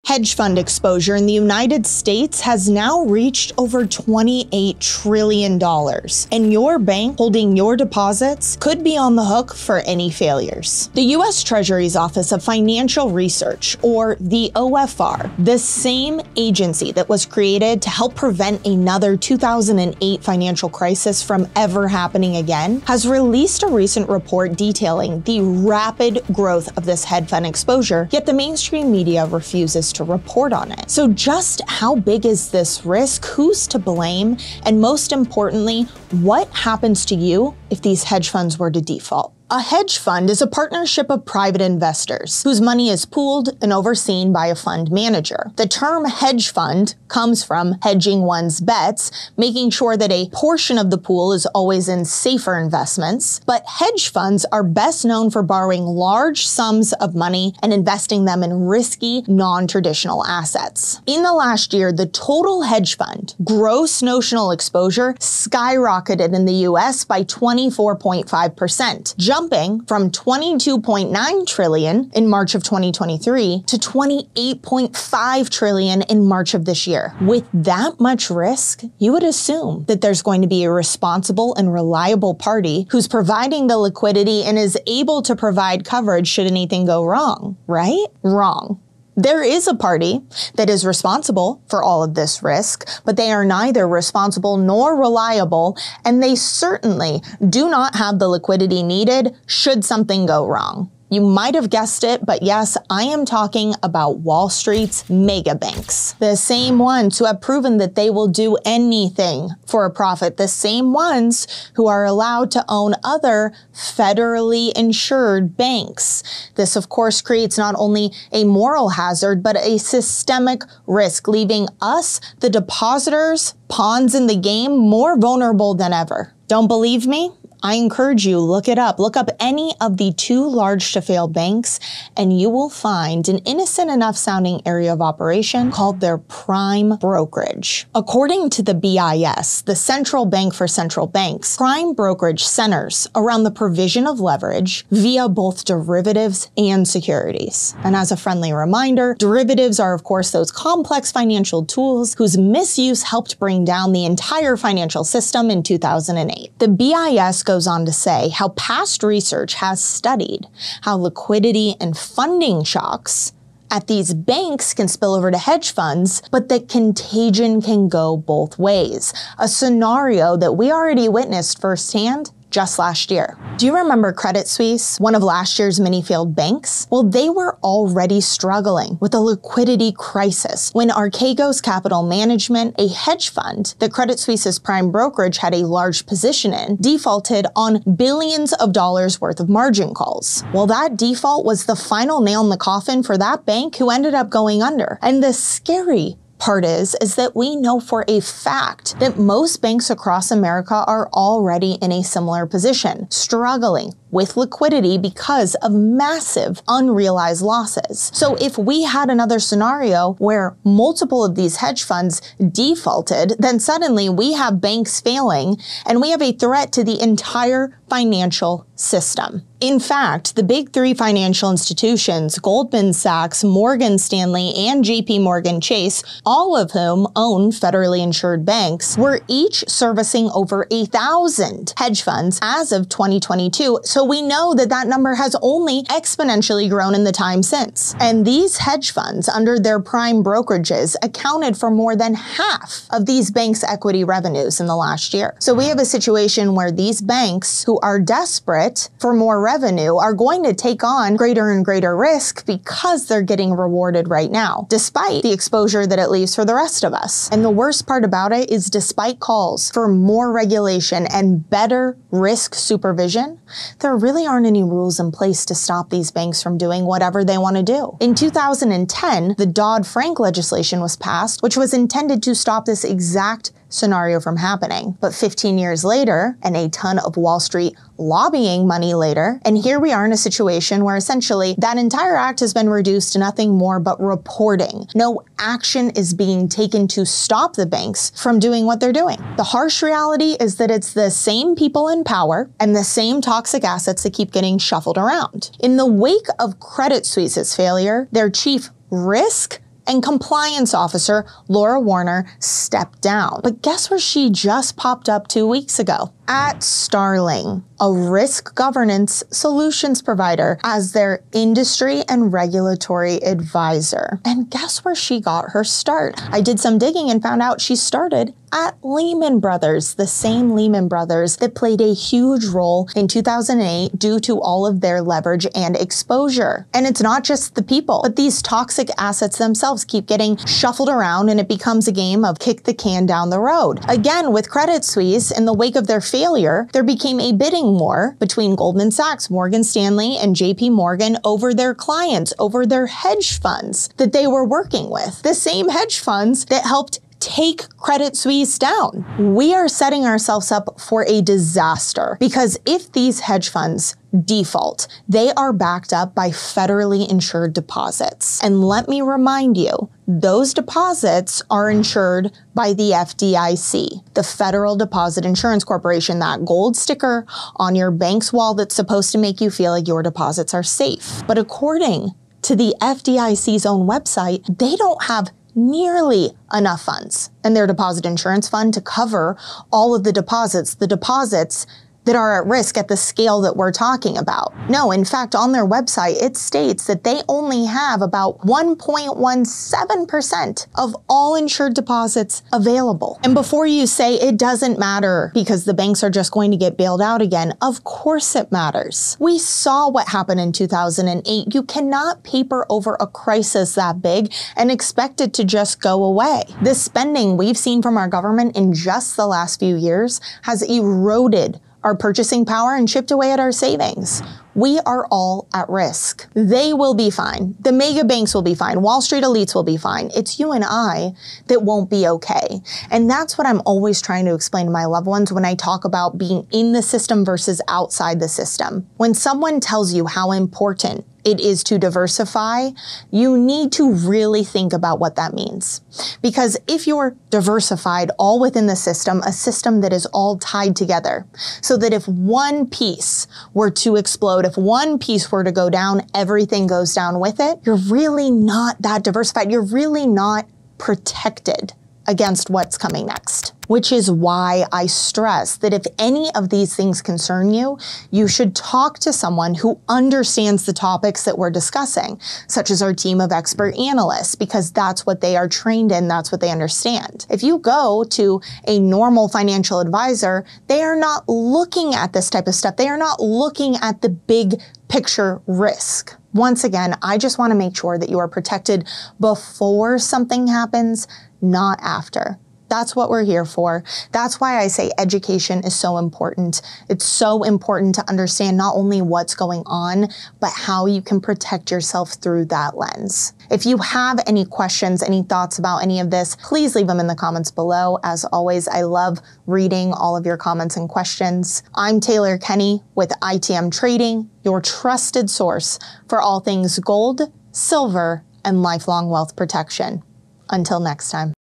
Hedge fund exposure in the United States has now reached over $28 trillion, and your bank holding your deposits could be on the hook for any failures. The U.S. Treasury's Office of Financial Research, or the OFR, the same agency that was created to help prevent another 2008 financial crisis from ever happening again, has released a recent report detailing the rapid growth of this hedge fund exposure, yet the mainstream media refuses to report on it. So just how big is this risk? Who's to blame? And most importantly, what happens to you if these hedge funds were to default? A hedge fund is a partnership of private investors whose money is pooled and overseen by a fund manager. The term hedge fund comes from hedging one's bets, making sure that a portion of the pool is always in safer investments. But hedge funds are best known for borrowing large sums of money and investing them in risky, non-traditional assets. In the last year, the total hedge fund gross notional exposure skyrocketed in the US by 24.5%, jumping from $22.9 trillion in March of 2023 to $28.5 trillion in March of this year. With that much risk, you would assume that there's going to be a responsible and reliable party who's providing the liquidity and is able to provide coverage should anything go wrong, right? Wrong. There is a party that is responsible for all of this risk, but they are neither responsible nor reliable, and they certainly do not have the liquidity needed should something go wrong. You might have guessed it, but yes, I am talking about Wall Street's mega banks. The same ones who have proven that they will do anything for a profit. The same ones who are allowed to own other federally insured banks. This, of course, creates not only a moral hazard, but a systemic risk, leaving us, the depositors, pawns in the game, more vulnerable than ever. Don't believe me? I encourage you, look it up. Look up any of the too large to fail banks, and you will find an innocent enough sounding area of operation called their prime brokerage. According to the BIS, the Central Bank for Central Banks, prime brokerage centers around the provision of leverage via both derivatives and securities. And as a friendly reminder, derivatives are, of course, those complex financial tools whose misuse helped bring down the entire financial system in 2008. The BIS goes on to say how past research has studied how liquidity and funding shocks at these banks can spill over to hedge funds, but that contagion can go both ways. A scenario that we already witnessed firsthand just last year. Do you remember Credit Suisse, one of last year's many failed banks? Well, they were already struggling with a liquidity crisis when Archegos Capital Management, a hedge fund that Credit Suisse's prime brokerage had a large position in, defaulted on billions of dollars worth of margin calls. Well, that default was the final nail in the coffin for that bank, who ended up going under. And the scary part is that we know for a fact that most banks across America are already in a similar position, struggling with liquidity because of massive unrealized losses. So if we had another scenario where multiple of these hedge funds defaulted, then suddenly we have banks failing and we have a threat to the entire financial system. In fact, the big three financial institutions, Goldman Sachs, Morgan Stanley, and JP Morgan Chase, all of whom own federally insured banks, were each servicing over 1,000 hedge funds as of 2022. So we know that that number has only exponentially grown in the time since. And these hedge funds, under their prime brokerages, accounted for more than half of these banks' equity revenues in the last year. So we have a situation where these banks, who are desperate for more revenue, are going to take on greater and greater risk because they're getting rewarded right now, despite the exposure that it leaves for the rest of us. And the worst part about it is, despite calls for more regulation and better risk supervision, there really aren't any rules in place to stop these banks from doing whatever they want to do. In 2010, the Dodd-Frank Legislation was passed, which was intended to stop this exact scenario from happening. But 15 years later, and a ton of Wall Street lobbying money later, and here we are in a situation where essentially that entire act has been reduced to nothing more but reporting. No action is being taken to stop the banks from doing what they're doing. The harsh reality is that it's the same people in power and the same toxic assets that keep getting shuffled around. In the wake of Credit Suisse's failure, their chief risk and compliance officer Laura Warner stepped down. But guess where she just popped up 2 weeks ago? At Starling, a risk governance solutions provider, as their industry and regulatory advisor. And guess where she got her start? I did some digging and found out she started at Lehman Brothers, the same Lehman Brothers that played a huge role in 2008 due to all of their leverage and exposure. And it's not just the people, but these toxic assets themselves keep getting shuffled around, and it becomes a game of kick the can down the road. Again, with Credit Suisse, in the wake of their failure, there became a bidding war between Goldman Sachs, Morgan Stanley, and JP Morgan over their clients, over their hedge funds that they were working with. The same hedge funds that helped take Credit Suisse down. We are setting ourselves up for a disaster, because if these hedge funds default, they are backed up by federally insured deposits. And let me remind you, those deposits are insured by the FDIC, the Federal Deposit Insurance Corporation, that gold sticker on your bank's wall that's supposed to make you feel like your deposits are safe. But according to the FDIC's own website, they don't have nearly enough funds in their deposit insurance fund to cover all of the deposits that are at risk at the scale that we're talking about. No, in fact, on their website, it states that they only have about 1.17% of all insured deposits available. And before you say it doesn't matter because the banks are just going to get bailed out again, of course it matters. We saw what happened in 2008. You cannot paper over a crisis that big and expect it to just go away. The spending we've seen from our government in just the last few years has eroded our purchasing power and chipped away at our savings. We are all at risk. They will be fine. The mega banks will be fine. Wall Street elites will be fine. It's you and I that won't be okay. And that's what I'm always trying to explain to my loved ones when I talk about being in the system versus outside the system. When someone tells you how important it is to diversify, you need to really think about what that means. Because if you're diversified all within the system, a system that is all tied together, so that if one piece were to explode, if one piece were to go down, everything goes down with it, you're really not that diversified. You're really not protected against what's coming next. Which is why I stress that if any of these things concern you, you should talk to someone who understands the topics that we're discussing, such as our team of expert analysts, because that's what they are trained in, that's what they understand. If you go to a normal financial advisor, they are not looking at this type of stuff. They are not looking at the big picture risk. Once again, I just want to make sure that you are protected before something happens, not after. That's what we're here for. That's why I say education is so important. It's so important to understand not only what's going on, but how you can protect yourself through that lens. If you have any questions, any thoughts about any of this, please leave them in the comments below. As always, I love reading all of your comments and questions. I'm Taylor Kenny with ITM Trading, your trusted source for all things gold, silver, and lifelong wealth protection. Until next time.